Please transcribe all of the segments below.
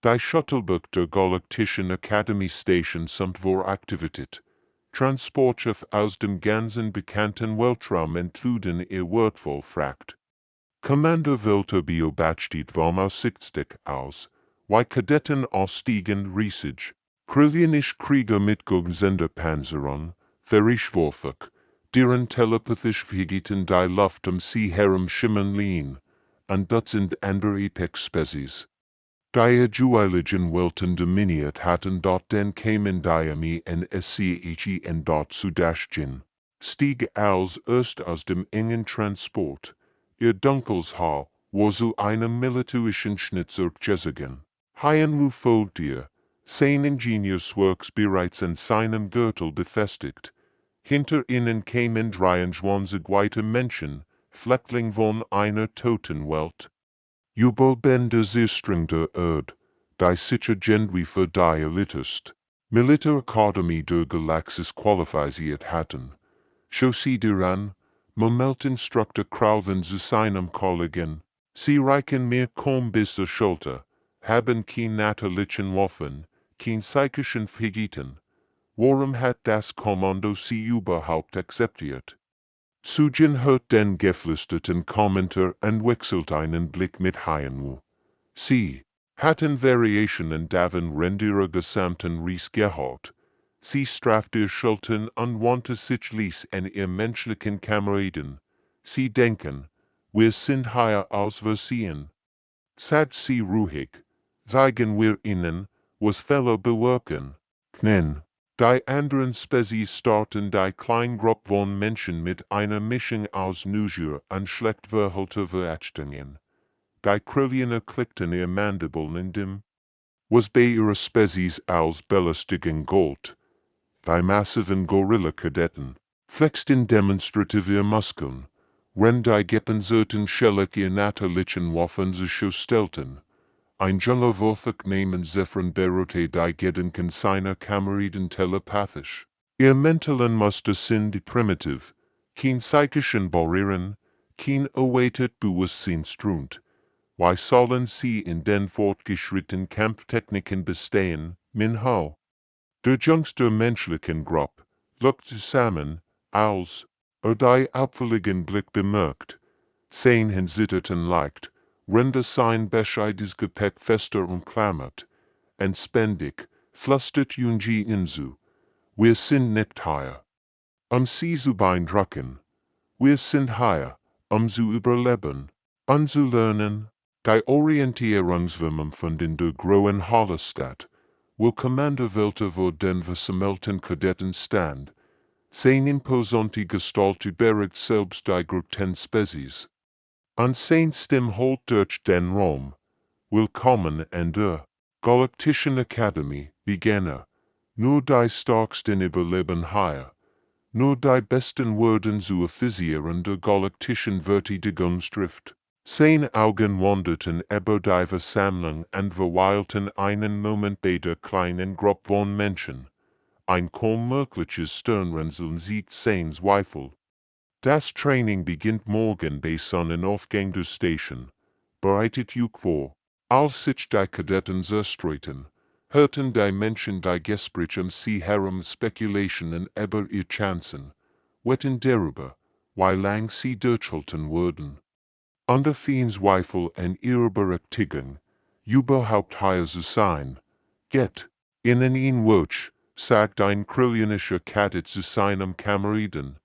Die Shuttlebug der Galaktischen Akademie Station samt Aktivität. Transportschiff aus dem ganzen bekannten Weltraum entluden ihr wertvoll Fracht. Commander Welter beobachtet vom Aussichtsdeck aus, wie Kadetten ausstiegen riesig, Kryllianisch Krieger mit Senderpanzerung, verrichtwurfig, deren telepathisch Figiten die Luft See herumschimmern liegen, ein Dutzend andere Epic-Spezies. Die jeweiligen Welten dominiert hatten dort den kämen die NSCHE dort zu daschten, stieg als erst aus dem engen Transport, ihr dunkles Haar war zu einem militärischen Schnitzer gezogen. High-Fantasy folgt ihr, sein Ingenieurswerks bereits an seinem Gürtel befestigt. Hinter ihnen kämen 23 weitere Menschen, Fleckling von einer toten Welt. Jubelbender Zerstring der Erde, die sicher Gendwi für die Elitist, Militärakademie der Galaxis qualifiziert hatten. So sie daran, Momentinstruktor Kralven zu seinem Kollegen, sie reichen mir kaum bis zur Schulter, haben kein natalitschen Waffen, kein psychischen Fähigkeiten. Warum hat das Kommando sie überhaupt akzeptiert? Sujin hört den geflüsterten Kommentar und wechselt einen Blick mit High-Fantasy. Sie hatten Variationen davon ihrer gesamten Reise gehabt. Sie straft ihr Schultern und wandte sich ließ an ihr menschlichen Kameraden. Sie denken, wir sind higher als wir sehen. Seid sie ruhig, zeigen wir ihnen, was Fehler bewirken. Knen. Die anderen Spezies starten die Kleingruppe von Menschen mit einer Mischung aus Neugier und schlecht verhaltener Verächtungen. Die Kryllianer klickten ihr Mandibeln in dem, was bei ihrer Spezies als Belästigung galt. Die massiven Gorilla-Kadetten flexten demonstrativ ihr Muskeln, wenn die gepanzerten Schellek ihr natalitschen Waffen sich stellten. Ein junger Wurfig nehmen Zephyrin berote die Gedanken seiner Kameraden telepathisch. Ihr mentalen Muster sind primitiv, kein psychischen Barrieren, kein erweitert Bewusstseinsstrund. Wie sollen sie in den fortgeschrittenen Kampftechniken bestehen, Minho? Der jüngste menschlichen Gruppe lugt zusammen, als die auffälligen Blick bemerkt, sein Hinsitterten leicht, rende sein bescheides Gepäck fester umklammert, und spendig, flüstert Junji Inzu, wir sind nicht hier, sie zu beeindrucken, wir sind hier, zu überleben, zu lernen. Die Orientierungswürmer von der grauen Hallerstadt, wo Commander Welter vor den versammelten Kadetten stand, sein imposante Gestalt überragt selbst die großen Spezies. An sein Stimme holt durch den Raum, willkommen an der Galaktischen Akademie, beginne, nur die Stärksten überleben hier, nur die besten werden zu Offizieren der Galaktischen Verteidigungsschrift. Seine Augen wanderten über die Versammlung und verweilten einen Moment bei der kleinen Gruppe von Menschen. Ein kaum merkliches Stirnrunzeln siegt sein Zweifel. Das Training beginnt morgen bei Sonnenaufgang der Station. Bereitet euch vor. Als sich die Kadetten zerstreuten, hörten die Menschen die Gespräche sie herum Spekulationen über ihre Chancen, wetten darüber, wie lang sie durchhalten würden. Unter vielen Zweifel an ihrer Berechtigung, überhaupt hier zu sein, geht, in ein Wursch, sagt ein kryllianischer Kadett zu seinem Kameraden,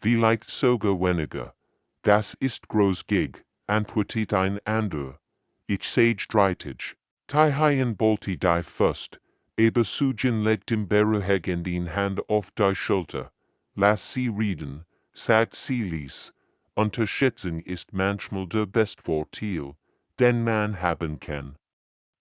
vielleicht sogar weniger, das ist groß gig, antwortet ein anderer, ich sage dreitig, die Haien bolte die Fust, aber Sujin legt im Beruhigend die Hand auf die Schulter, lass sie reden, sagt sie ließ. Unterschätzung ist manchmal der beste Vorteil, den man haben kann.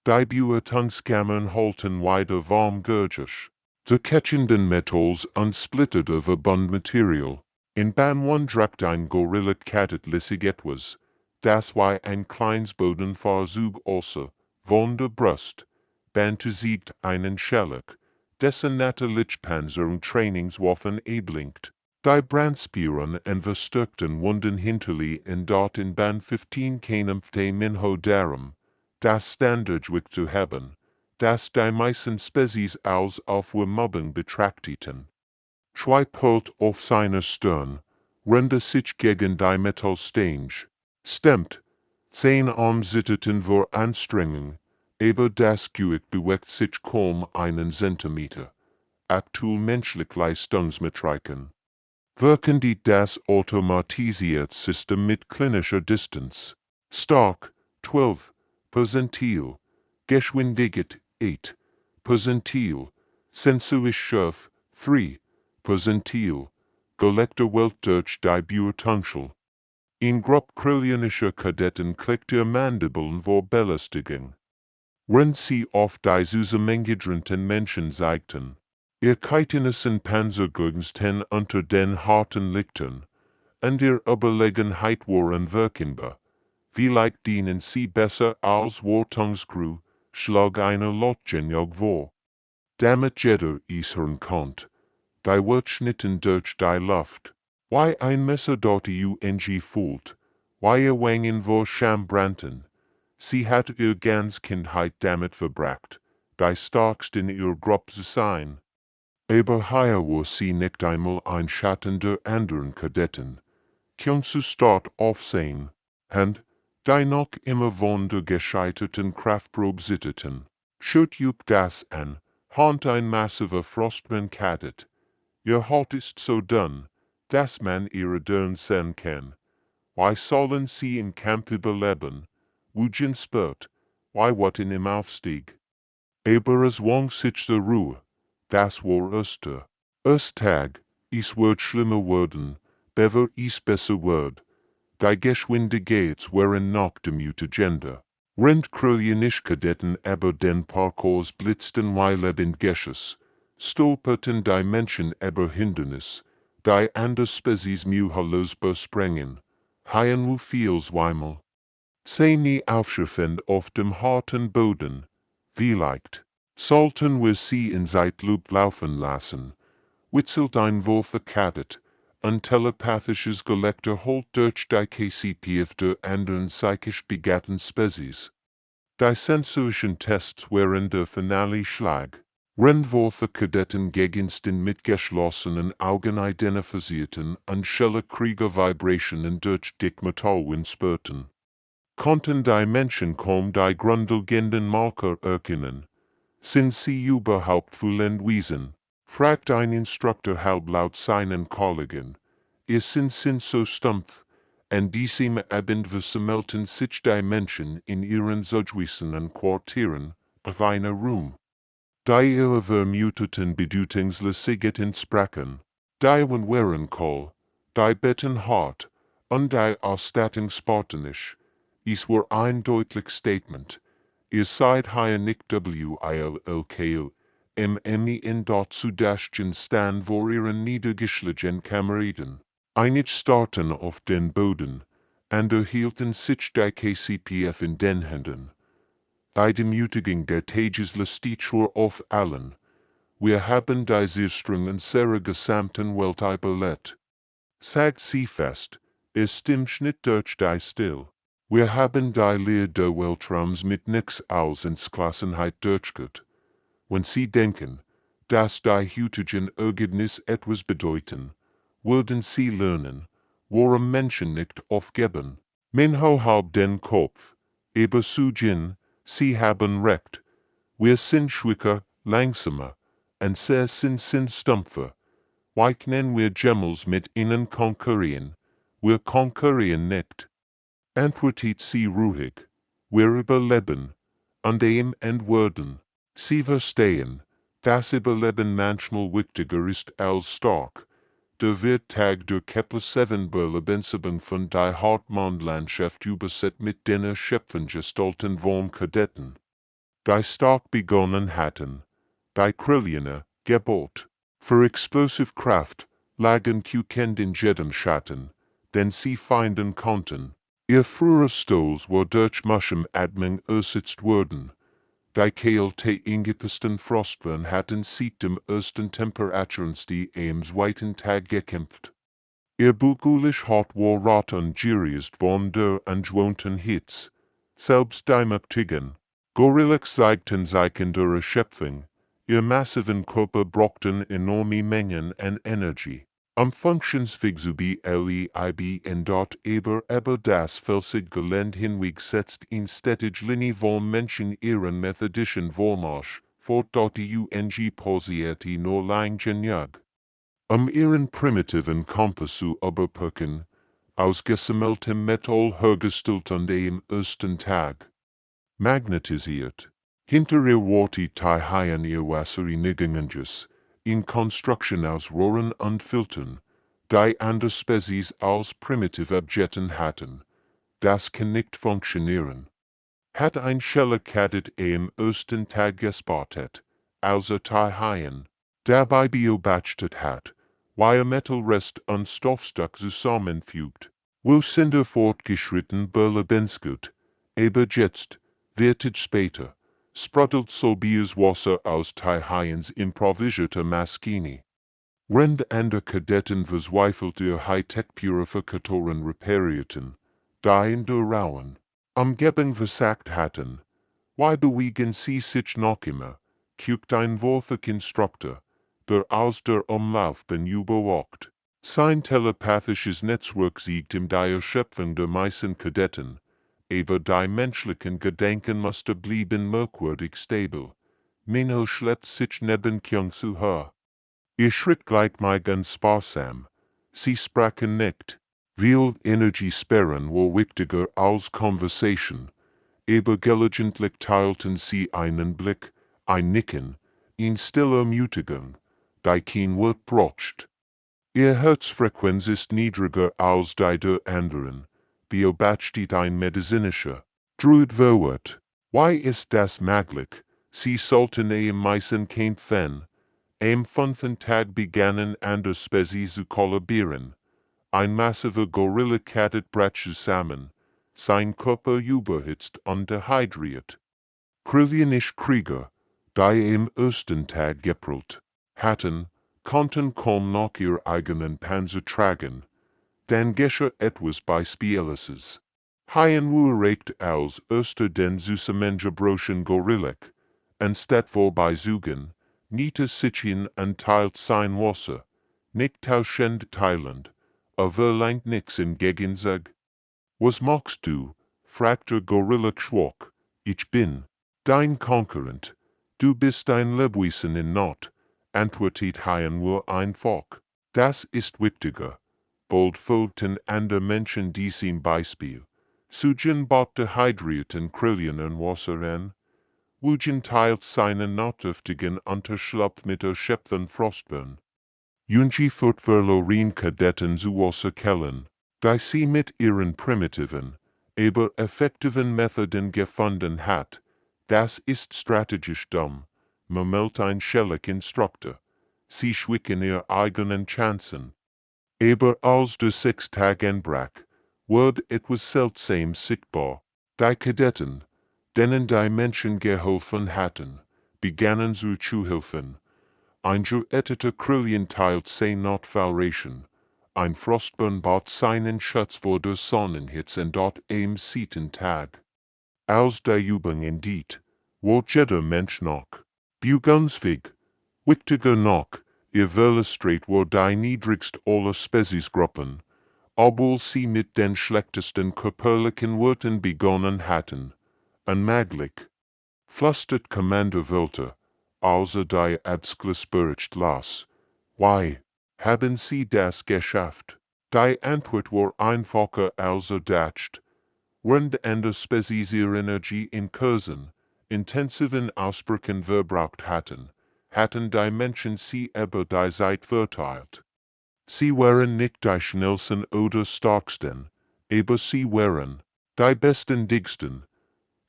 Die Beurteilungskammern halten weiter warm gürgisch. Die catchenden Metalls unsplitterte Verbundmaterial. In Band 1 drückt ein Gorilla-Kadett lässig etwas, das wie ein kleines Bodenfahrzeug außer, von der Brust, Band 2 siegt einen Schellek, dessen Natalitschpanzer und Trainingswaffen blinkt. Die Brandspieren und verstärkten Wunden hinterliegen in Band 15 keinem Minho darum, das Standardgewicht zu haben, das die meisten Spezies aus Aufwärmung betrachteten. Zwei Pult auf seiner Stirn, rende sich gegen die Metallstange, stemmt, 10 Arm sitteten vor Anstrengung, aber das Gewicht bewegt sich kaum einen Zentimeter. Aktuell menschlich Leistungsmetriken. Wirken die das automatisiert System mit klinischer Distanz. Stark, 12%. Geschwindigkeit, 8%. Sensorisch scharf, 3%. Gelekter Welt durch die Beurteilung. In Gruppe kryllianischer Kadetten klickt ihr Mandibulen vor Belästigung. Wenn sie auf die zusammengedrückten Menschen zeigten, ihr Keitenissen Panzergegenstände unter den harten Lichtern, und ihr Überlegenheit waren wirkender. Vielleicht dienen sie besser als Wartungscrew, schlag eine Lotgenjag vor. Damit jeder es hören konnt. Die Wortschnitten durch die Luft. Wie ein Messer dort UNG fühlt. Wie ihr Wangen vor Schambranten. Sie hat ihr ganz Kindheit damit verbracht, die Stärksten ihrer Gruppe zu sein. Aber hier war sie nicht einmal ein Schatten der anderen Kadetten. Kaum zu Start aufsehen, und die noch immer von der gescheiterten Kraftprobe sitteten, schaut juckt das an, haunt ein massiver Frostmann Kadett. Ihr Haut ist so dünn, dass man ihre Dürren sehen kann. Wie sollen sie im Kampf überleben? Wogen spürt, wie watten im Aufstieg. Aber es wang sich der Ruhe, das war Tag, es wird schlimmer werden, bever es besser wird. Die Geschwindigkeits waren noch dem Mutagenda. Rentkryllianisch Kadetten aber den Parcours blitzten wie lebendiges, stolperten die Menschen aber Hindernis, die andere Spezies mühelos besprengen, haien wo vieles Weimel. Sei nie aufschiffen auf dem harten Boden, vielleicht, sollten wir sie in Zeitlupe laufen lassen, witzelt ein Wolf Kadet, ein telepathisches Gelekter holt durch die KCPF der anderen psychisch begatten Spezies. Die sensorischen Tests waren der finale Schlag. Rennwolfe Kadetten gegensten mit geschlossenen Augen identifizierten und schelle Kriegervibrationen durch dick Metallwind spürten. Konnten die Menschen kaum die grundlegenden Marker erkennen. Sind sie überhaupt fühlend wiesen? Fragt ein Instruktor halblaut seinen Kollegen. Ihr sind so stumpf, an diesem Abend versammelten sich die Menschen in ihren zugewiesenen Quartieren, auf einer Raum. Die ihre vermuteten Bedeutungslosigkeiten sprachen, die waren kohl, die beten hart, und die Ausstattung spartanisch. Es war ein deutliches Statement. Ihr seid hier nicht WILLKO, in dort zu daschten stand vor ihren niedergeschlagen Kameraden. Einige starrten auf den Boden, andere hielten sich die KCPF in den Händen. Die Demütigung der Tages lastet war auf allen. Wir haben die Zerstrung unserer gesamten Welt überlebt. Sagt sie fest, es stimmt nicht durch die Still. Wir haben die Lehre der Weltraums mit nix als Entschlossenheit durchgeführt. Wenn sie denken, dass die heutigen Ergebnis etwas bedeuten, würden sie lernen, worum Menschen nicht aufgeben. Menho halb den Kopf, aber Sujin, sie haben recht. Wir sind schwächer, langsamer, und sie sind stumpfer. Wie können wir Gemmels mit ihnen konkurrieren? Wir konkurrieren nicht. Antwortet sie ruhig. Wir überleben. Und dem werden. Sie verstehen, dass Überleben manchmal wichtiger ist als stark. Der wird Tag der Kepler-7 Überlebensübung von der Hartmondlandschaft übersät mit den erschöpfengestalten Kadetten. Die stark begonnen hatten. Die Kryllianer, Gebot. Für explosive Kraft, lagen Kukend in jedem Schatten, den sie finden konnten. Ihr früher Stolz war durch Atmung ersetzt worden. Die kälte ingepassten Frostbirnen hatten seit dem ersten Temperaturenstieg am zweiten Tag gekämpft. Ihr bugulisch hart war rat und gierigst von der angewohnten Hitze. Selbst die Mächtigen, Gorillach zeigten sich in der Erschöpfung, ihr massiven Körper brauchten enorme Mengen an Energie, funktionsfähig zu bleiben dort aber das felsige Gelände hinweg in stetig Linie von Menschen ihren methodischen Vormarsch, fort dort die posierte nur lang ihren primitiven Kompass zu überbrücken, aus gesammeltem Metall hergestellt an dem ersten Tag. Magnetisiert. Hinter ihr Worte Teilen ihr Wasserreinigungs, in Konstruktion aus Rohren und Filtern, die andere Spezies als primitive Objekten hatten, das kann nicht funktionieren. Hat ein Schellekadet am ersten Tag gespottet, also Teilen, dabei beobachtet hat, wie Metallrest und Stoffstück zusammenfügt, wo sind fortgeschritten berlebensgut, aber jetzt, wird später, sprudelt solches Wasser aus Teilens improvisierter Maschine. Rend andere Kadetten verzweifelt ihr Hightech-Purifikatoren reparierten, die in der Rauen Umgebung versagt hatten. Why bewegen sie sich noch immer, guckt ein Worthiger Instruktor, der aus der Umlaufbahn überwacht. Sein telepathisches Netzwerk siegt in der Erschöpfung der meisten Kadetten, aber die menschlichen Gedanken musste blieben merkwürdig stabil. Menno schleppt sich neben Kyung zu her. Ihr schritt gleich mal ganz sparsam. Sie sprachen nicht. Viel Energie sparen war wichtiger als Conversation. Aber gelegentlich teilten sie einen Blick, ein Nicken, in stiller Ermutigung, die kein Wort braucht. Ihr Herzfrequenz ist niedriger als die der anderen, beobachtet ein medizinischer. Druid verwirrt. Why ist das möglich? Sie sollten am meisten kämpfen. Am 5. Tag begannen andere Spezies zu kollabieren. Ein massiver Gorilla kadet brach zusammen, sein Körper überhitzt und dehydriert. Kryllianische Krieger, die am ersten Tag geprellt hatten, konnten kaum noch ihr eigenen Panzer tragen. Dann geschah etwas Beispielliches. Haien erreicht als erster den zusammengebrochenen Gorillach, anstatt vorbeizugen, niete sich in und teilt sein Wasser, nicht tauschend teilend, verlangt nix im Gegensatz. Was machst du? Fragt der Gorilla schwach. Ich bin dein Konkurrent. Du bist ein Lebewesen in Not, antwortet Haien nur einfach. Das ist wichtiger. Bald folgten andere Menschen diesem Beispiel. Sujen bot dehydrierten Krillionen Wasser an. Wujen teilt seinen notdürftigen Unterschlupf mit erschöpften Frostburn. Junji verloren Kadetten zu Wasser kellen, die sie mit ihren primitiven, aber effektiven Methoden gefunden hat. Das ist strategisch dumm, murmelt ein Schellach Instruktor. Sie schwicken ihr eigenen Chancen. Aber als der 6. Tag anbrach, wurde etwas Seltsames sichtbar. Die Kadetten, denen die Menschen geholfen hatten, begannen zu helfen. Ein geäteter Krillien teilt sein Notfallration. Ein Frostburn bot seinen Schutz vor der Sonnenhitze und dort am 7. Tag. Als die Übung endet, war jeder Mensch noch begünstigt. Wichtiger noch, ihr Streit war die niedrigst aller Speziesgruppen, obwohl sie mit den schlechtesten körperlichen Worten begonnen hatten. Unmöglich. Flüstert Commander Wölter, als die abgesperrt las. Why, haben Sie das geschafft? Die Antwort war einfacher als erdacht. Während andere Spezies ihre Energie in kurzen, intensiven Ausbrüchen verbraucht hatten die Menschen sie über die Zeit verteilt. Sie waren nicht die schnellsten oder stärksten, aber sie waren die besten dicksten.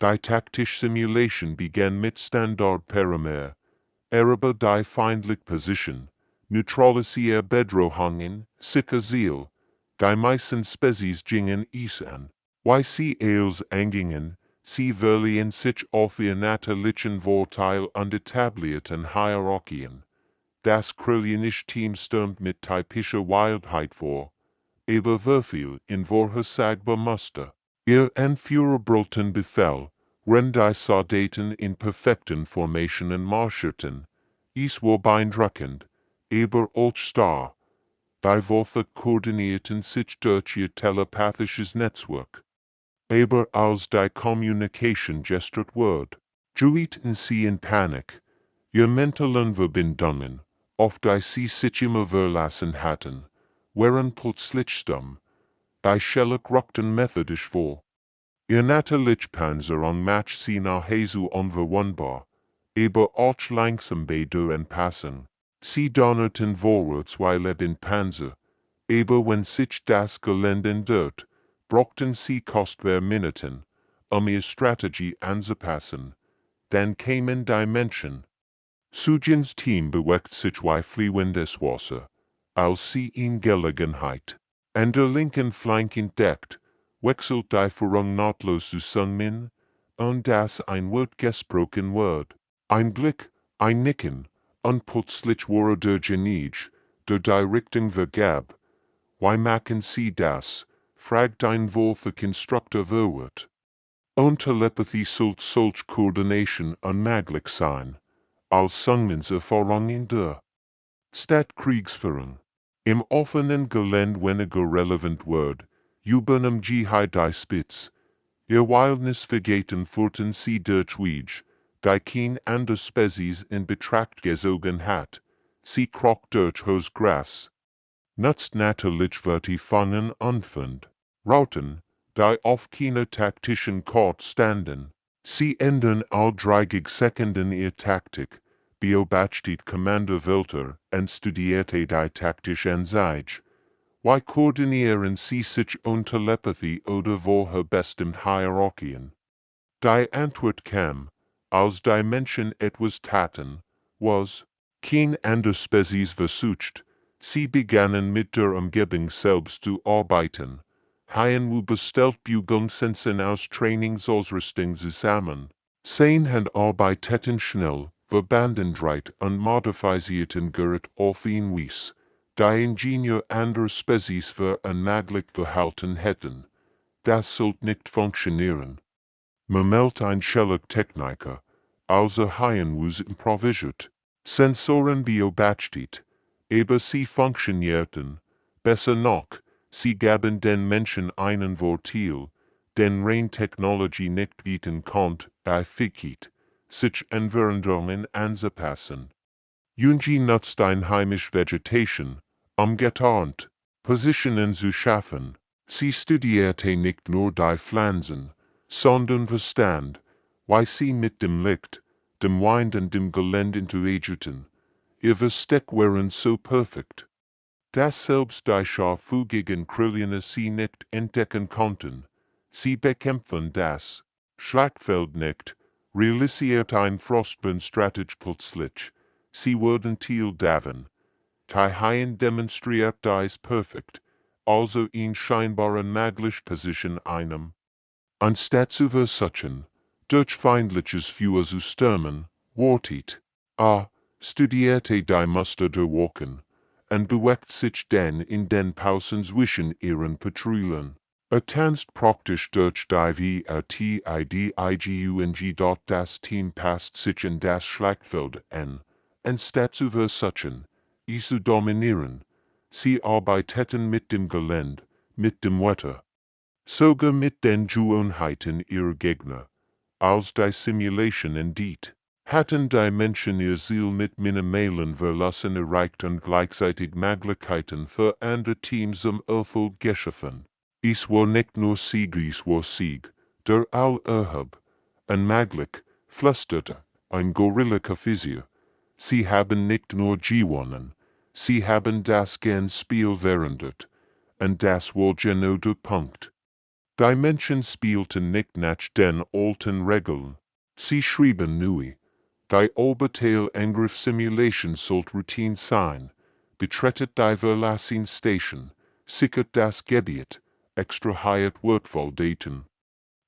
Die taktische Simulation begann mit Standardparameter, erbe die feindliche Position, neutralisiere Bedrohungen, sicher Ziel. Die meisten Spezies gingen es an, wie sie als angingen, sie verliehen sich auf ihr natürlichen Vorteil und etablierten Hierarchien. Das Kryllianische Team stürmt mit typischer Wildheit vor, aber wie viel in vorhersagbar Muster. Ihr Anführer brüllte Befehl, Wenn die Soldaten in perfekten Formationen marschierten, es war beeindruckend, aber auch starr. Die Wölfe koordinierten sich durch ihr telepathisches Netzwerk. Aber als die Kommunikation gestört wurde, gerieten sie in Panik. Ihr mentalen Verbindungen, auf die sie sich immer verlassen hatten, waren plötzlich stumm. Die Schelle rückten methodisch vor. Ihr Panzerung macht sie nahezu unverwundbar, aber auch langsam bei der Anpassung. Sie donnerten vorwärts weil eben Panzer, aber wenn sich das Gelände ändert, brauchten sie kostbare Minuten, ihre Strategie anzupassen. Dann kamen die Menschen. Sujins Team bewegt sich wie fließendes Wasser, als sie in Gelegenheit an der linken Flank entdeckt, wechselt die Führung nahtlos zusammen, und das ein Wort gesprochen wird. Ein Blick, ein Nicken, und plötzlich war der Geniege, der die Richtung vergab. Wie machen sie das? Fragt ein Wolfe-Konstruktor verwirrt. Und Telepathie solch Koordination unmöglich sein, als Erfahrung in der Stadtkriegsführung. Im offenen Gelände weniger relevant wird, übernahm die Spitz. Ihr Wildnis vergeten führten sie durch Weg, die kein ander Spezies in Betracht gezogen hat. Sie kroch durch hohes Gras. Nutzt natürlich wird die Fangen anfand. Rauten, die auf keiner taktischen Karte standen. Sie ändern all 30 Sekunden ihr Taktik. Beobachtet Commander Welter und studierte die taktische Anzeige. Wie koordinieren sie sich und Telepathie oder woher bestimmt Hierarchien? Die Antwort kam, als die Menschen etwas taten, was kein ander Spezies versucht. Sie begannen mit der Umgebung selbst zu arbeiten. Haien bestellt Bewegungssensen aus Trainingsausrüstung zusammen. Sehen und arbeiteten schnell, verbandendreit und modifizierten Gerät auf ihn wies. Die Ingenieur anderer Spezies für unmöglich gehalten hätten. Das sollte nicht funktionieren. Memelt ein Techniker, also Haien improvisiert. Sensoren beobachtet, aber sie funktionierten. Besser noch, sie gaben den Menschen einen Vorteil, den rein Technologie nicht bieten konnte, Fähigkeit, sich an Veränderungen anzupassen. Jungi nutzt einheimisch Vegetation, getarnt, Positionen zu schaffen. Sie studierte nicht nur die Pflanzen, sondern Verstand, wie sie mit dem Licht, dem Wind und dem Gelände interagierten. Ihr Versteck waren so perfekt, dass selbst die scharffügigen Krillene sie nicht entdecken konnten. Sie bekämpfen das Schlachtfeld nicht, realisiert ein Frostburn-Strategie plötzlich. Sie wurden Teil davon. Die Haien demonstriert dies perfekt, also in scheinbar unmöglich Position einem. Anstatt zu versuchen, durch feindliches Feuer zu stürmen, wartet studierte die Muster der Wolken, und bewegt sich dann in den Pausen zwischen ihren Patrouillen. Tanzt praktisch durch die VRTIDIGUNG. Das Team passt sich in das Schlachtfeld an, anstatt zu versuchen, es zu dominieren. Sie arbeiteten mit dem Gelände, mit dem Wetter, sogar mit den Gewohnheiten ihrer Gegner. Als die Simulation endet, hatten die Menschen ihr Ziel mit minimalen Verlusten erreicht und gleichzeitig Möglichkeiten für andere Teams Erfolg geschaffen. Es war nicht nur Sieg, es war Sieg, der All-Erhab. Unmöglich, flüsterte ein Gorilla-Kaffeesier. Sie haben nicht nur gewonnen, sie haben das ganze Spiel verändert. Und das war genau der Punkt. Die Menschen spielten nicht nach den alten Regeln. Sie schrieben neu. Die Oberteil-Angriff-Simulation sollte Routine sein. Betretet die Verlassungsstation, sichert das Gebiet, extrahiert wertvoll Daten.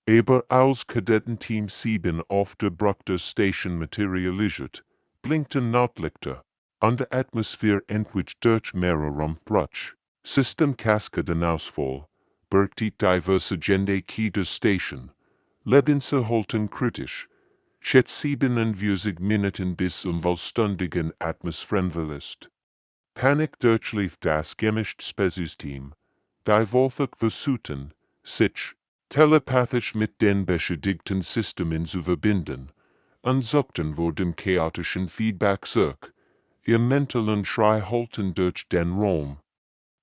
Aber als Kadettenteam 7 auf der Bruckter Station materialisiert, blinkten Nordlichter, und die Atmosphäre entwich durch mehrere Brutsch. Systemkaskadenausfall, bergt die diverse Gende der Station. Lebenserhalten kritisch. Schätzt 47 Minuten bis Vollständigen Atmosphärenverlust. Panik durchlief das gemischt Spezies-Team. Die Wolfig versuchten, sich telepathisch mit den beschädigten Systemen zu verbinden, und suchten vor dem chaotischen Feedback zurück. Ihr mentalen Schrei halten durch den Raum.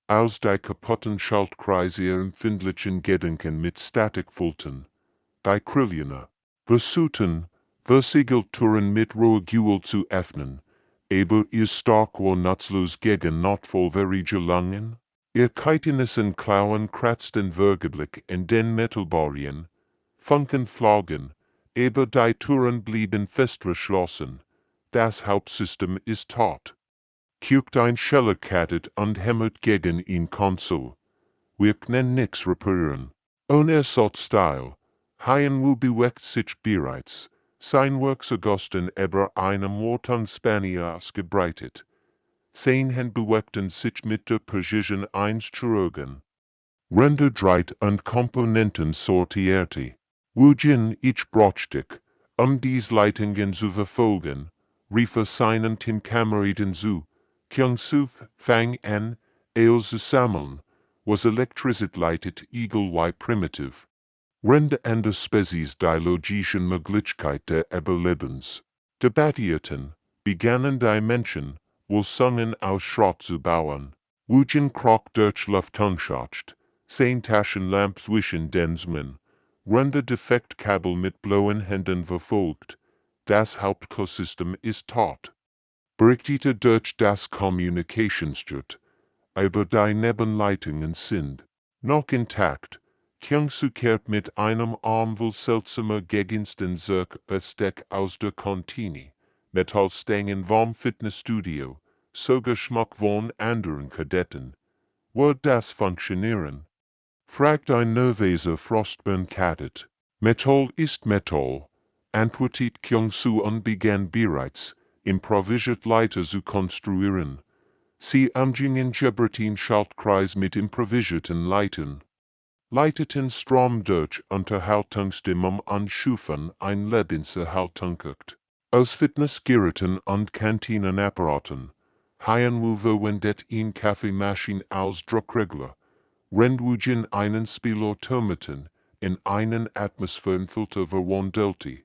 Aus die kaputten Schaltkreise ihr empfindlichen Gedanken mit Statik füllten. Die Krillioner versuchten, Versiegeltüren mit Ruhigühl zu öffnen, aber ihr stark war nutzlos gegen notvollere Gelangen. Ihr Keitenissen Klauen kratzten vergeblich in den Metallbarrieren. Funken flogen, aber die Türen blieben fest verschlossen. Das Hauptsystem ist tot. Kuckt ein Schellekattet und hämmert gegen ihn Konsol. Wir können nix reparieren. Ohne Ersatz-Style. Haien bewegt sich bereits. Sein Worksagosten über einem Wartungsspanier ausgebreitet. 10 bewegten sich mit der Precision 1 Chirurgen. Render dreit und Komponenten sortierte. Wohin ich brochtig, dies Leitungen zu verfolgen, rief seinen Teamkameraden zu. Kyung-Soo fang an, zu sammeln, was Elektrizität leitet egal primitiv. Rende an der Spezies die logischen Möglichkeit der Überlebens. Debattierten, begannen die Menschen, Sangen aus Schrott zu bauen. Wohin Krog durch Luftunschatzt, 10 Taschenlamp zwischen den Zmen. Rende Defektkabel mit blauen Händen verfolgt. Das Hauptkosystem ist tot. Berichtete durch das Kommunikationsjet, aber die Nebenleitungen sind noch intakt. Kyung-Soo kehrt mit einem Arm wohl seltsamer Gegenstand zurück Besteck aus der Kantine, Metallstangen vom Fitnessstudio, sogar Schmuck von anderen Kadetten. Wird das funktionieren? Fragt ein nervöser Frostburn-Kadett. Metall ist Metall, antwortet Kyung-Soo und begann bereits, improvisiert Leiter zu konstruieren. Sie umgingen Gebertin Schaltkreis mit improvisierten Leitern. Leiteten Strom durch Unterhaltungsstimmung und schufen ein Lebenserhaltungsakt. Aus Fitnessgeräten und Kantinenapparaten. Haien verwendet in Kaffeemaschine als Druckregler. Rendwugen einen Spilotomaten in einen Atmosphärenfilter verwandelt.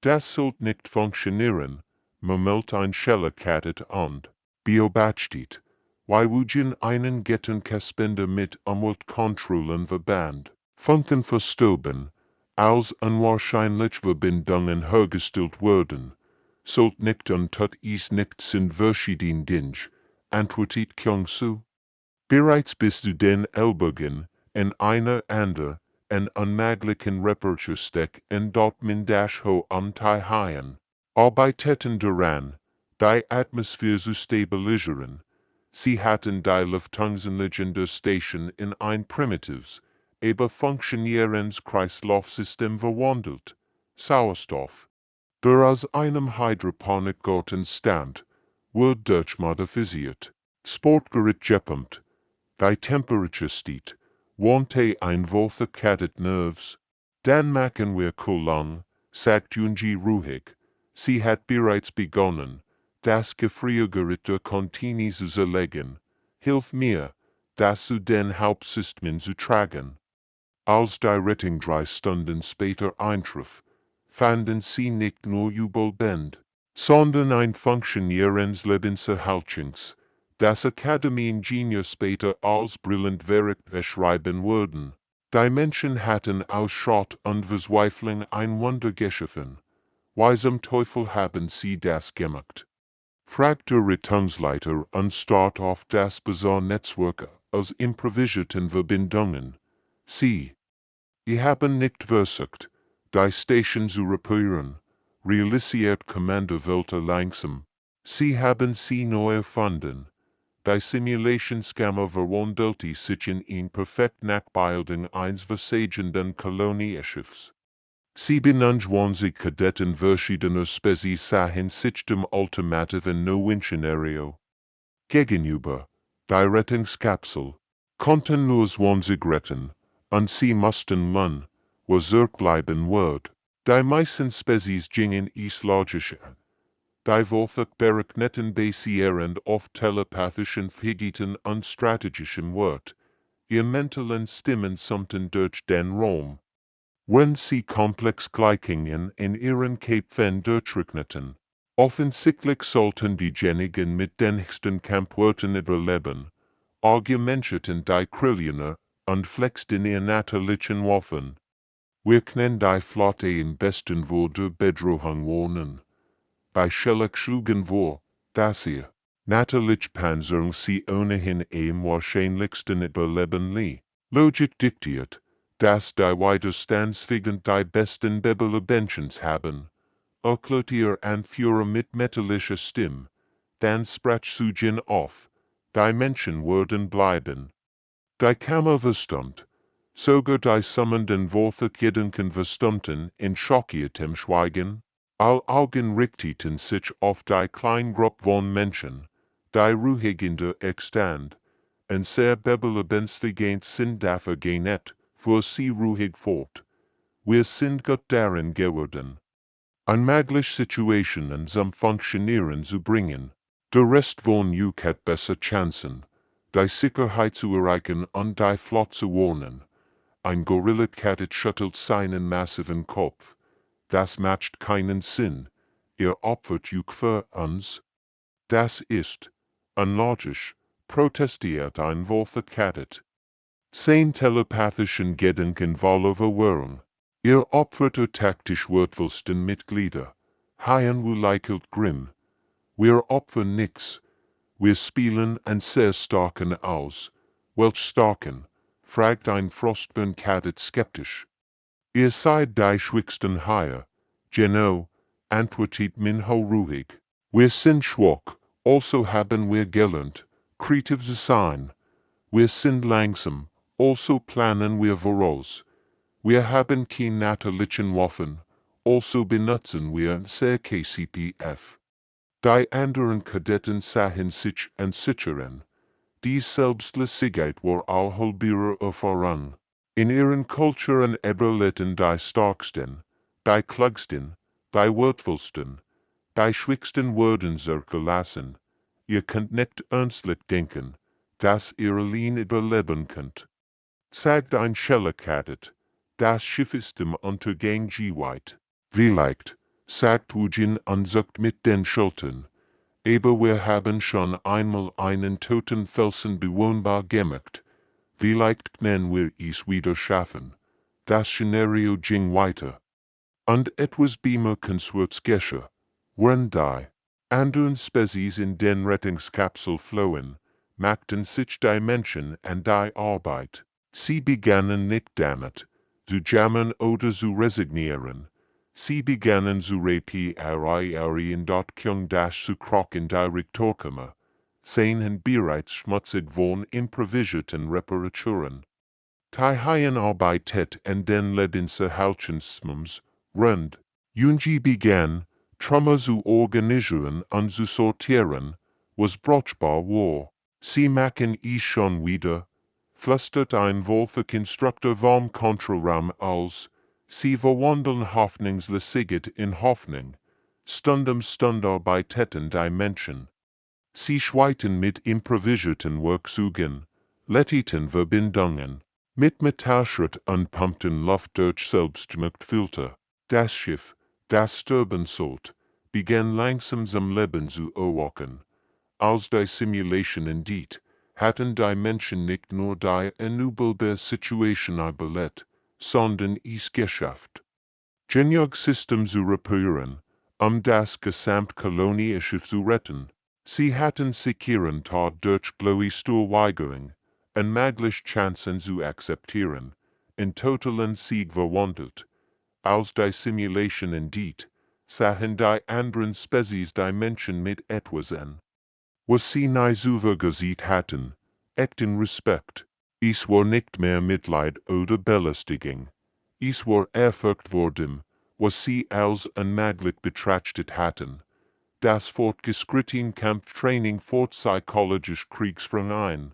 Das sollte nicht funktionieren, murmelt ein Schellekattet und beobachtet. Wugen einen Gettenkaspender mit Umweltkontrollen verband. Funken verstoben, als unwahrscheinlich Verbindungen hergestellt wurden. Sollt nicht und tut is nicht sind verschieden Dinge, antwortet Kyung-Soo. Bereits bist du den Ellbogen in einer Ander, en unmöglichen Reparatursteck in Dortmund ho Haien. Arbeiteten daran, die Atmosphäre zu stabilisieren. Sie hatten die Luftunterliegende Station in ein primitives, aber funktionierendes Kreislaufsystem verwandelt. Sauerstoff, der aus einem Hydroponikgarten stammt, wurde durchmodifiziert. Sportgerät gepumpt. Die Temperatur steht, wante ein Wolfe Kadett Nerves. Dann machen wir Kolong, sagt Junji ruhig. Sie hat bereits begonnen, das Gefriergerät der Kantine zu zerlegen. Hilf mir, das zu den Hauptsystemen zu tragen. Als die Rettung 3 Stunden später eintraf, fanden sie nicht nur Jubelband, sondern ein funktionierendes Lebenserhaltungs, das Akademie-Ingenieur später als brillant beschreiben würden. Die Menschen hatten aus Schrott und Verzweiflung ein Wunder geschaffen. Wie zum Teufel haben sie das gemacht? Fragt der Rettungsleiter und starrt auf das bizarre Netzwerk aus improvisierten Verbindungen. Sie haben nicht versucht, die Station zu reparieren, realisiert Commander Welter langsam. Sie haben sie neu erfunden. Die Simulationskammer verwandelt sich in ein perfekt Nachbildung eines versagenden Kolonieschiffs. 27 Kadetten verschiedener Spezies sahen sich dem ultimativen No-Win-Szenario gegenüber. Die Rettungskapsel konnten nur 20 retten, und sie mussten lernen, wo zurückbleiben wird. Die meisten Spezies gingen is logische. Die Vorfach berekneten basierend auf telepathischen Fähigkeiten und strategischem Wort. Ihr mentalen Stimmen summten durch den Raum. Wenn sie Komplexgleichungen in ihren Köpfen durchrechneten. Offensichtlich sollten diejenigen mit den höchsten Kampfwerten überleben. Argumentierten die Krillioner und flexten ihr natürlichen Waffen. Wir können die Flotte im besten Wurde Bedrohung warnen. Bei Schellach schlugen vor, dass ihr natürlich Panzerung sie ohnehin am wahrscheinlichsten überleben ließ. Logik diktiert, dass die Widerstandsfähigen die besten Überlebenschancen haben. Erklärt ihr Anführer mit metallischer Stimme, dann sprach Sujin auf, die Menschen würden bleiben. Die Kammer verstummt, sogar die summenden Worte Gedanken verstummten in schockiertem Schweigen. All Augen richteten sich auf die kleine Gruppe von Menschen, die ruhig in der Stand, und sehr überlebensfähig sind dafür genet, fuhr sie ruhig fort. Wir sind gut darin geworden, unmögliche Situationen zum Funktionieren zu bringen. Der Rest von euch hat besser Chancen, die Sicherheit zu erreichen und die Flotte zu warnen. Ein Gorilla-Cat schüttelt seinen massiven Kopf. Das macht keinen Sinn. Ihr opfert euch für uns. Das ist unlogisch, protestiert ein Wolf-Cat. Sein telepathischen Gedanken verwirren. Ihr opfert ihr taktisch wertvollsten Mitglieder. Haien lächelt grimm. Wir opfern nix. Wir spielen einen sehr starken aus. Welch starken? Fragt ein Frostburn-Cat skeptisch. Ihr seid die schwächsten Haie. Genau, antwortet Minho ruhig. Wir sind schwach, also haben wir gelernt, kreativ zu sein. Wir sind langsam, also planen wir voraus. Wir haben keine natürlichen Waffen, also benutzen wir sehr KCPF. Die anderen Kadetten sahen sich unsichern. Die Selbstlosigkeit war allhalbiger erfahren. In ihren Kulturen überlebten die Stärksten, die Klugsten, die wertvollsten, die schwächsten wurden zurückgelassen. Ihr könnt nicht ernstlich denken, dass ihr allein überleben könnt. Sagt ein Schellakadet, das Schiff ist im Untergang geweiht. Vielleicht, sagt Ujin und zuckt mit den Schultern. Aber wir haben schon einmal einen toten Felsen bewohnbar gemacht. Vielleicht können wir es wieder schaffen. Das Szenario ging weiter. Und etwas bemerkenswertes geschah. Wenn die anderen Spezies in den Rettungskapsel flohen, machten sich die Menschen an die Arbeit. Sie begannen nicht damit, zu jammern oder zu resignieren. Sie begannen zu reparieren dort Kyung das zu krochen die Rektorkammer. Seien bereits schmutzig von improvisierten Reparaturen. Die Haien arbeitet an den Lebenserhaltungssystems rund. Junji begann, Trümmer zu organisieren und zu sortieren, was brauchbar war. Sie machen es schon wieder, flüstert ein Wolf-Instruktor vom Kontrollraum aus. Sie verwandeln Hoffnungslosigkeit in Hoffnung. Stund um Stund arbeiteten die Menschen. Sie schweiten mit improvisierten Werkzeugen, letteten Verbindungen, mit Metallschritt und pumpten Luft durch selbstgemachte Filter. Das Schiff, das sterben sollte, begann langsam zum Leben zu erwachen. Als die Simulation endet, hatten die Menschen nicht nur die unübelbare Situation überlebt, sondern es geschafft. Genug System zu reparieren, das Gesamtkolonie-Schiff zu retten. Sie hatten sich ihren Tod durch Glowistol-Weigerung, unmöglich Chancen zu akzeptieren, in totalen Sieg verwandelt. Als die Simulation endet, sahen die anderen Spezies die Menschen mit etwas an. Was sie nicht übergesehen hatten, echten Respekt. Es war nicht mehr Mitleid oder Belästigung. Es war Ehrfurcht vor dem, was sie als unmöglich betrachtet hatten. Das fortgeschrittene Kampftraining fort psychologisch Kriegsführung ein.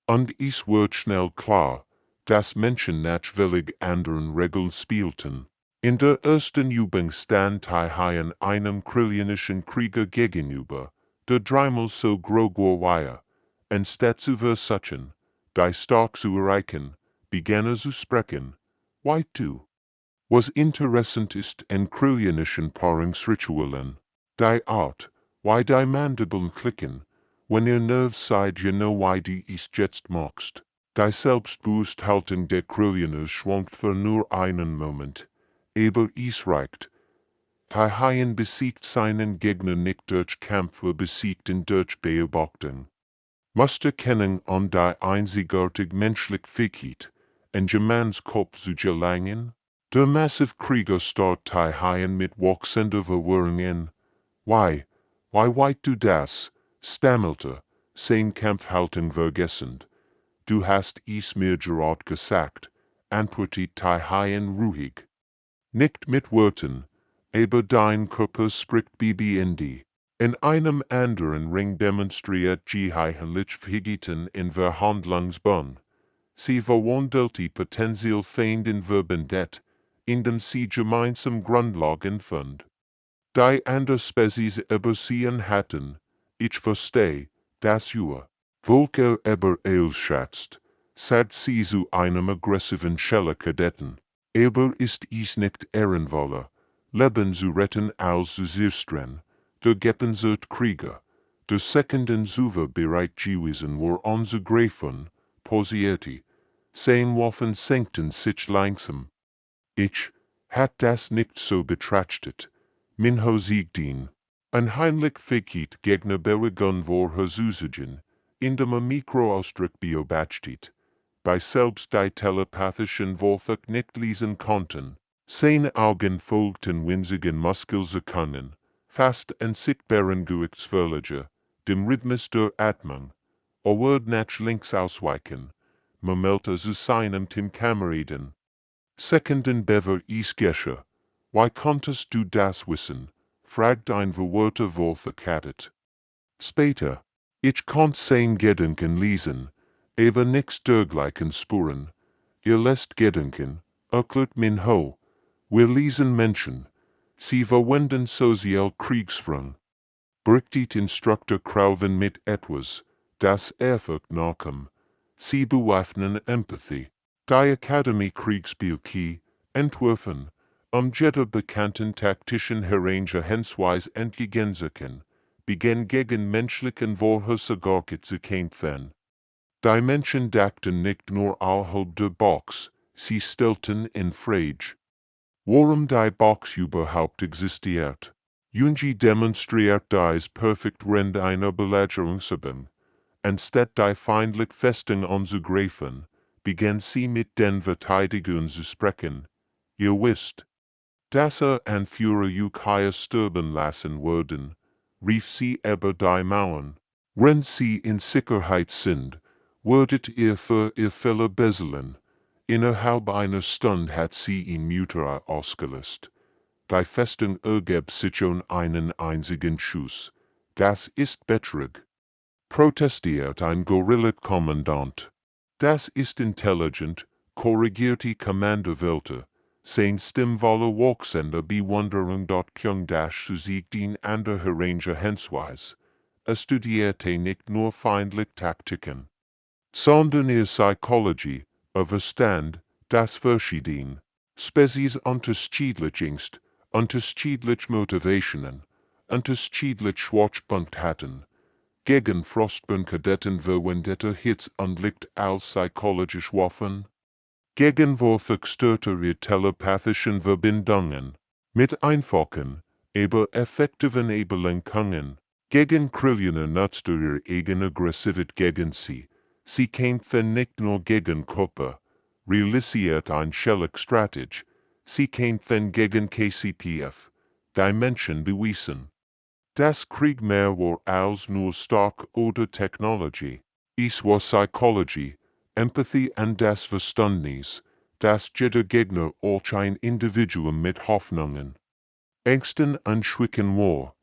Und es wird schnell klar, das Menschen nachwillig anderen Regeln spielten. In der ersten Übung stand Haien einem kryllianischen Krieger gegenüber, der dreimal so groß war, anstatt zu versuchen, die stark zu erreichen, begann zu sprechen. Why du? Was interessant ist an kryllianischen Paarungsritualen, die Art, why die Mandeln klicken, wenn nervös seid genau why die ist jetzt machst. Die Selbstbewussthaltung der Kryllianer schwankt für nur einen Moment, aber es reicht. Haien besiegt seinen Gegner nicht durch Kämpfe, besiegt ihn durch Beobachtung. Musterkennung an die einzigartig menschliche Fähigkeit, ein Gemans Kopf zu gelangen. Der massive Krieger starrt Haien mit wachsender Verwirrung an. Why du das? Stammelte, sein Kampfhaltung vergessend. Du hast es mir gerade gesagt, antwortet Haien ruhig. Nicht mit Worten, aber dein Körper spricht BBND. In einem anderen Ring demonstriert Haien Fähigkeiten in Verhandlungsbund. Sie verwandelt die potenziell Feind in Verbindet, indem sie gemeinsam Grundlagen fand. Die andere Spezies übersehen hatten, ich verstehe, das ihr, Volker aber schätzt, seit sie zu einem aggressiven Schelle-Kadetten. Aber ist es nicht ehrenvoller, Leben zu retten als zu zerstreuen, der Geppensert Krieger, der Sekunden Zuver bereit gewesen war anzugreifen, posierte, sein Waffen senkten sich langsam. Ich hat das nicht so betrachtet, Minho siegten. Ein heimlich Fähigkeit Gegner begann war herzusagen, indem Mikroausdruck beobachtet, bei selbst die telepathischen Worte nicht lesen konnten. Seine Augen folgten winzigen Muskelsekungen, fast unsichtbaren Gewichtsverlage, dem Rhythmus der Atmung. Word nach links ausweichen, murmelte zu seinem Teamkameraden. Sekunden bever es gesche. Why konntest du das wissen? Fragt ein verwirrter Wolf-Kadet. Später. Ich konnt sein Gedanken lesen, aber nichts dergleichen spüren. Ihr lässt Gedanken, erklärt Minho. Wir lesen Menschen. Sie verwenden sozial Kriegsführung. Berichtet Instruktor Crowven mit etwas, das Ehrfurcht nachkam. Sie bewaffnen Empathie. Die Akademie Kriegsspielkey, entworfen, jeder bekannten taktischen Herangehensweise entgegenzukommen, begann gegen menschlichen Vorherrsage zu kämpfen. Die Menschen dachten nicht nur außerhalb der Box, sie stellten in Frage, warum die Box überhaupt existiert. Jungi demonstriert dies perfekt während einer Belagerungsübung. Anstatt die feindliche Festung anzugreifen, begann sie mit den Verteidigern zu sprechen. Ihr wisst, dass Anführer Ukaya sterben lassen würden, rief sie über die Mauern. Wenn sie in Sicherheit sind, würdet ihr für ihr Fälle besseln. Innerhalb einer Stunde hat sie ihn Mutter ausgelöst. Die Festung ergab sich ohne einen einzigen Schuss. Das ist Betrug. Protestiert ein Guerilla-Kommandant. Das ist intelligent, korrigierte Commander-Wälter. Sein stimmvoller Walksender Bewunderung dort Kyung Dash zu siegten an der Herangehensweise. Studierte nicht nur feindliche Taktiken, sondern ihr Psychologie, Verstand, das Verschieden. Spezies unterschiedlich Angst, unterschiedlich Motivationen, unterschiedlich Schwachpunkt hatten. Gegen Frostburn-Kadetten verwendete Hitz anliegt als psychologisch Waffen. Gegen verstörte ihre telepathischen Verbindungen. Mit einfachen, aber effektiven Ablenkungen. Gegen Kryllianer nutzte ihre eigene Aggressivität gegen sie. Sie kämpfen nicht nur gegen Körper, realisiert ein Schellek-Strategie. Sie kämpfen gegen KCPF, die Menschen bewiesen. Das Krieg mehr war als nur stark oder Technologie. Es war Psychologie, Empathie und das Verständnis, dass jeder Gegner auch ein Individuum mit Hoffnungen, Ängsten und Schwächen war.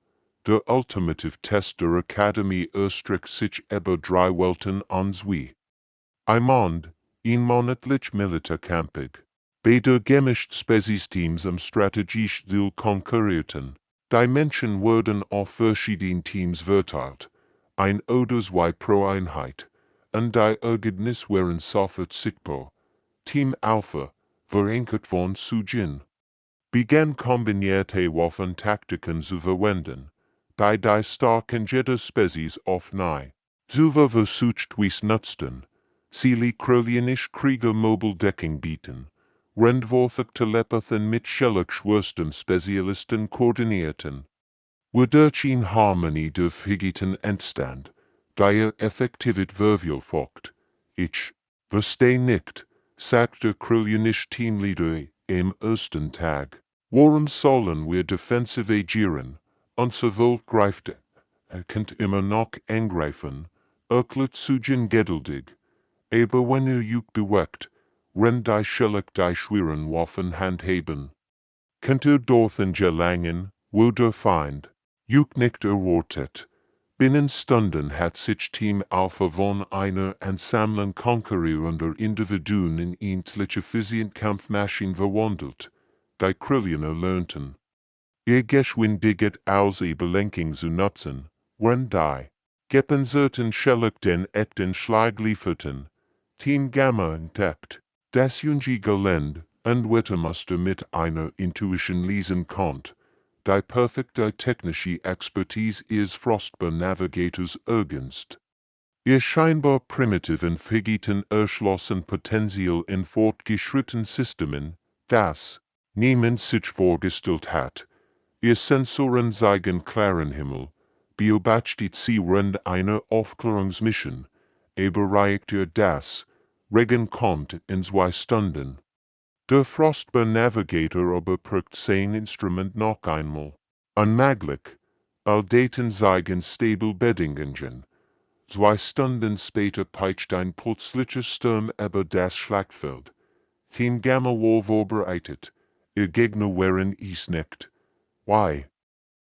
Der ultimative Test der Akademie erstreckt sich über 3 Welten ans wie. Ein Mond, in monatlich militerkampig. Beide gemischt Spezies-Teams am strategisch Ziel konkurrierten. Die Menschen wurden auf verschiedene Teams verteilt, ein oder zwei pro Einheit, und die Ergebnisse waren sofort sichtbar. Team Alpha, verenkert von Sujin, begann kombinierte Waffentaktiken zu verwenden, die starken jeder Spezies oft nahe. Zuver versucht wies nutzten, sie krölianisch Krieger Mobile Decking bieten, rendworthig Telepathen mit schwörstem Spezialisten koordinierten. Wodurch in Harmonie der Figiten entstand, der effektivit verviel folgt. Ich versteh nicht, sagte krölianisch Teamleader im ersten Tag. Warum sollen wir defensiv agieren, unser Volk greift, könnt immer noch angreifen, erklärt Sujin geduldig. Aber wenn Juk bewegt, rennt die Schellek die schweren Waffen handheben. Könnt dorthin gelangen, wo der Feind Juk nicht erwartet. Binnen Stunden hat sich Team Alpha von einer Ansammlung konkurrierender Individuen in endliche Kampfmaschinen verwandelt, die Krillioner lernten. Ihr Geschwindigkeit als Überlenkung zu nutzen, wenn die gepanzerten Schellek den echten Schlag lieferten. Team Gamma entdeckt, das junge Gelände und Wettermuster mit einer Intuition lesen konnte, die perfekte technische Expertise ihres Frostbar Navigators ergänzt. Ihr scheinbar primitiven Figiten erschlossen Potenzial in fortgeschrittenen Systemen, das niemand sich vorgestellt hat. Ihr Sensoren zeigen klaren Himmel, beobachtet sie während einer Aufklärungsmission, erreicht ihr das Regen kommt in 2 Stunden. Der Frostbar Navigator überprüft sein Instrument noch einmal. Unmöglich, all Daten zeigen stable Bedingungen. 2 Stunden später peitscht ein plötzlicher Sturm über das Schlachtfeld. Team Gamma war vorbereitet, ihr Gegner waren es nicht. Why?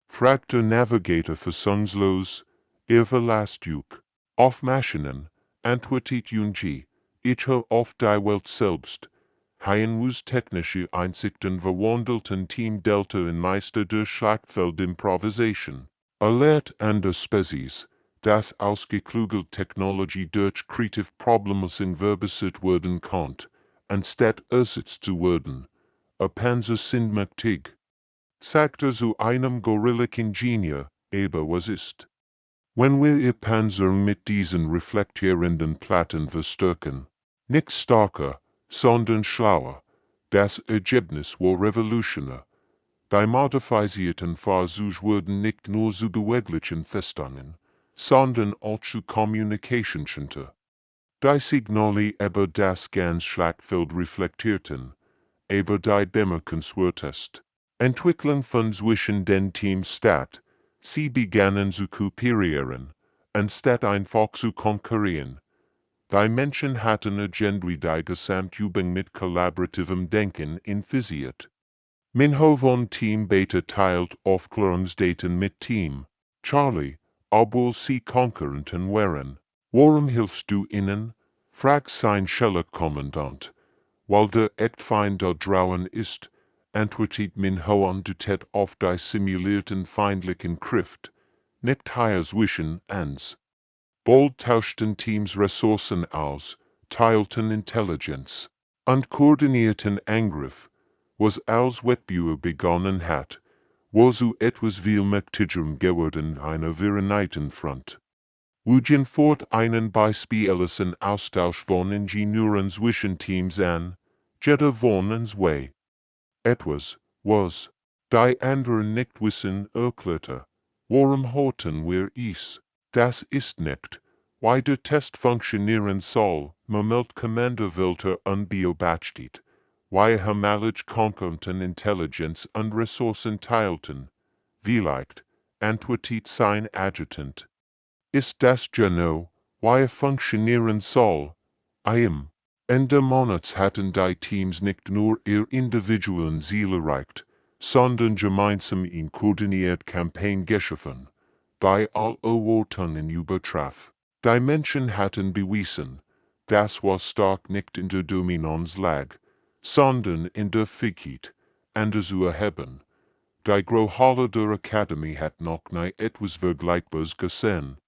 Fragt der Navigator fassungslos, verlasst Juk. Auf Maschinen, antwortet Junji, ich auf die Welt selbst. Hyenwus technische Einsichten verwandelten Team Delta in Meister der Schlachtfeld-Improvisation. Alert an der Spezies, das ausgeklügelte Technologie durch Kreativ Problemlösung verbessert werden konnte, anstatt ersetzt zu werden. Panzer sind mächtig. Sagte zu einem Gorilla-Ingenieur, aber was ist? Wenn wir ihr Panzer mit diesen reflektierenden Platten verstärken, nicht stärker, sondern schlauer, das Ergebnis war revolutionär. Die modifizierten Fahrzeuge wurden nicht nur zu beweglichen Festungen, sondern auch zu Kommunikationscenter. Die Signale über das ganze Schlachtfeld reflektierten, aber die bemerkenswertest Entwicklung von zwischen den Teams statt. Sie begannen zu kooperieren, anstatt einfach zu konkurrieren. Die Menschen hatten irgendwie die Gesamtübung mit kollaborativem Denken infiziert. Minho von Team Beta teilt Aufklärungsdaten mit Team Charlie, obwohl sie konkurrenten waren. Warum hilfst du ihnen? Fragt sein Scheller-Kommandant. Weil der Echtfeind da draußen ist, antwortet Minho andeutet auf die simulierten feindlichen Kräfte, nicht hier zwischen uns. Bald tauschten Teams Ressourcen aus, teilten Intelligenz und koordinierten Angriff, was als Wettbewerb begonnen hat, war so etwas viel mächtiger geworden einer Vereinigten Front. Wogen fort einen beispiellosen Austausch von Ingenieuren zwischen Teams an, jeder von uns way. Etwas, was, die anderen nicht wissen, erklärte. Warum horten wir es? Das ist nicht, wie der Test funktionieren soll, meldet Kommandovelter unbeobachtet, wie hamalig kompetenten Intelligenz und Ressourcen teilten. Vielleicht, antwortet sein Adjutant. Ist das genau, wie funktionieren soll? Ende Monats hatten die Teams nicht nur ihr individuellen Ziel erreicht, sondern gemeinsam in koordiniert Kampagne geschaffen, bei all Erwartungen übertraf. Die Menschen hatten bewiesen, das war stark nicht in der Dominanz lag, sondern in der Fähigkeit, anders zu erheben. Die Großhalle der Akademie hat noch nie etwas Vergleichbares gesehen.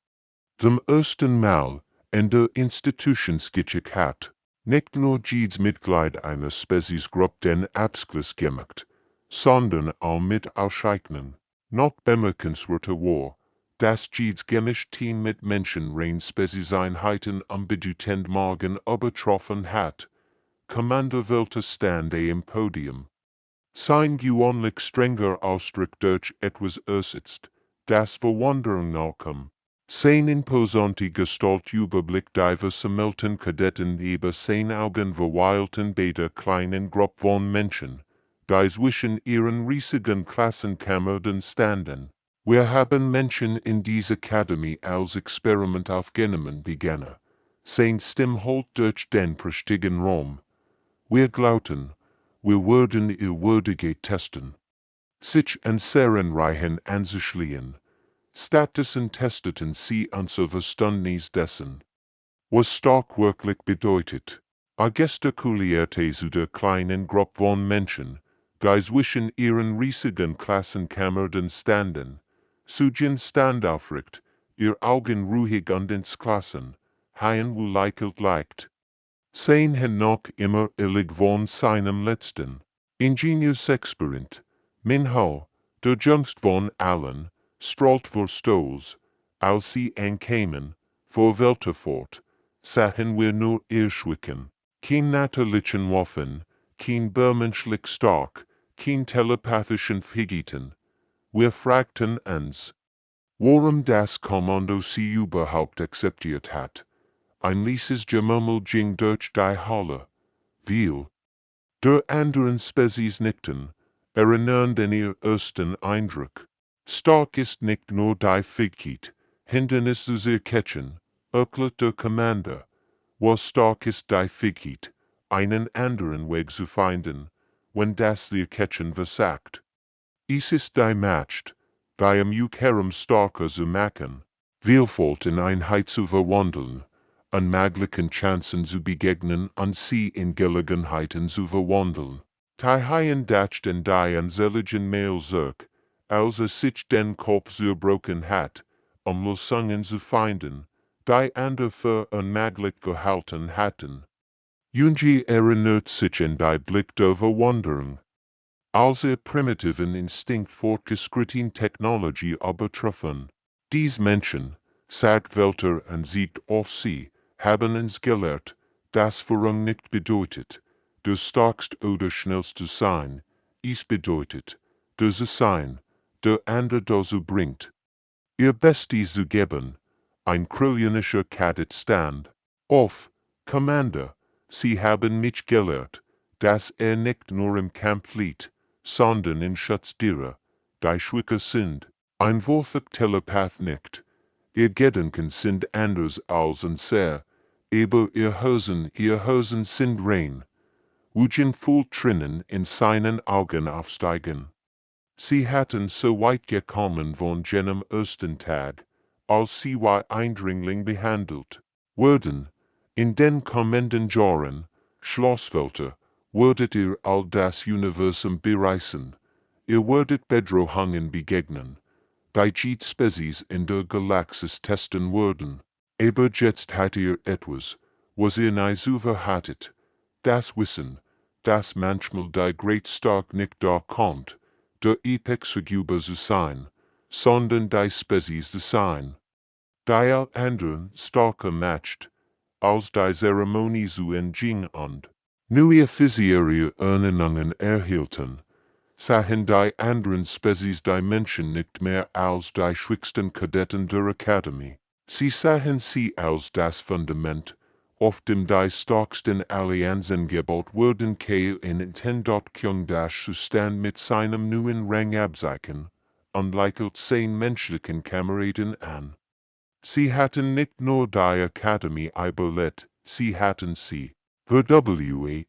Zum ersten Mal in der Institutionsgeschichte hat nicht nur jedes Mitglied einer Speziesgruppe den Abschluss gemacht, sondern auch mit Auszeichnungen. Noch bemerkenswerter war, dass jedes gemischte Team mit Menschen rein Spezieseinheiten am bedeutenden Morgen übertroffen hat. Commander wollte stand im Podium. Sein gewöhnlich strenger Ausdruck durch etwas ersetzt, das Verwunderung nachkam. Sein imposante Gestalt überblickt diverse Melten Kadetten über sein Augen verweilten bei der kleinen Gruppe von Menschen, die zwischen ihren riesigen Klassenkameraden standen. Wir haben Menschen in dieser Akademie als Experiment aufgenommen begonnen. Sein Stimme holt durch den prächtigen Raum. Wir glaubten, wir würden ihr Würdige testen. Sich an Serenreichen anzuschließen. Stattdessen testeten sie unser Verständnis dessen, was stark wirklich bedeutet. Gestikulierte zu der kleinen Gruppe von Menschen, die zwischen ihren riesigen Klassenkameraden standen. Sujin standaufrecht, ihr Augen ruhig an den Klassen, haien wo lächelt leicht. Sein hen noch immer illig von seinem letzten Ingenieursexperiment. Min Ho, der jüngst von allen, strahlt vor Stolz, als sie ankamen, vor Welter fort, sahen wir nur Irrschwicken, kein natürlichen Waffen, kein bermenschlich stark, kein telepathischen Fähigkeiten. Wir fragten uns, warum das Kommando sie überhaupt akzeptiert hat. Ein leises Gemurmel ging durch die Halle. Weil der anderen Spezies nickten, erinnern den ihr ersten Eindruck. Stark ist nicht nur die Fähigkeit, Hindernisse zu erkennen, erklärt der Commander. Was stark ist die Fähigkeit, einen anderen Weg zu finden, wenn das Erkennen versagt. Es ist die Macht, die am Herum starker zu machen, Vielfalt in Einheit zu verwandeln, an möglichen Chancen zu begegnen und sie in Gelegenheiten zu verwandeln. Die Haien dachten die an seligen Mail zurück, als sich den Kopf zerbrochen hat, Lösungen zu finden, die andere für unmöglich gehalten hatten. Junji erinnert sich an die Blick der Verwunderung. Als primitiven Instinkt fortgeschrittene Technologie übertreffen. Dies Menschen, sagt Welter und siegt auf sie, haben uns gelehrt, dass Verrung nicht bedeutet, der starkste oder schnellste sein, es bedeutet, der zu sein, der andere dazu bringt, ihr Bestes zu geben, ein kryllianischer Kadett-Stand. Auf, Commander, sie haben mich gelehrt, dass nicht nur im Kampf liegt, sondern in Schutz derer, die schwächer sind, ein Wurfig Telepath nicht. Ihr Gedanken sind anders als unser, aber ihr Hosen sind rein. Wujen voll Tränen in seinen Augen aufsteigen. Sie hatten so weit gekommen von jenem ersten Tag, als sie wie Eindringling behandelt wurden. In den kommenden Jahren, Schlosswelter, würdet ihr all das Universum bereisen. Ihr würdet Bedrohungen begegnen, die jede Spezies in der Galaxis testen würden. Aber jetzt hat ihr etwas, was ihr nie zuvor hattet. Das Wissen, das manchmal die Great Stark nicht da kommt, der Apex-Figure zu sein, sondern die Spezies zu sein. Die all anderen starker matcht, als die Zeremonie zu entging und neue physische Ernennungen erhielten, sahen die anderen Spezies die Menschen nicht mehr als die schwächsten Kadetten der Akademie. Sie sahen sie als das Fundament, auf dem die starksten Allianzen gebaut wurden, in Intendot Kyungdash zu stand mit seinem neuen Rang abzeichen, und lächelt seinen menschlichen Kameraden an. Sie hatten nicht nur die Akademie überlebt, sie hatten sie, VWNDLT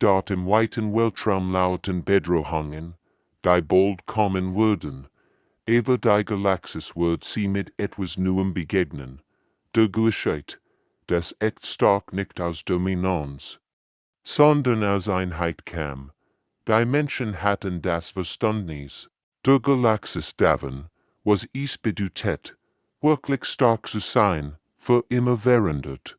dort im weiten Weltraum lauten Bedrohungen, die bald kommen würden, aber die Galaxis wird sie mit etwas Neuem begegnen, der Gleichheit, des echt stark nicht aus Dominanz, sondern aus Einheit kam. Die Menschen hatten das Verständnis, der Galaxis davon, was es bedeutet, wirklich stark zu sein, für immerwährend.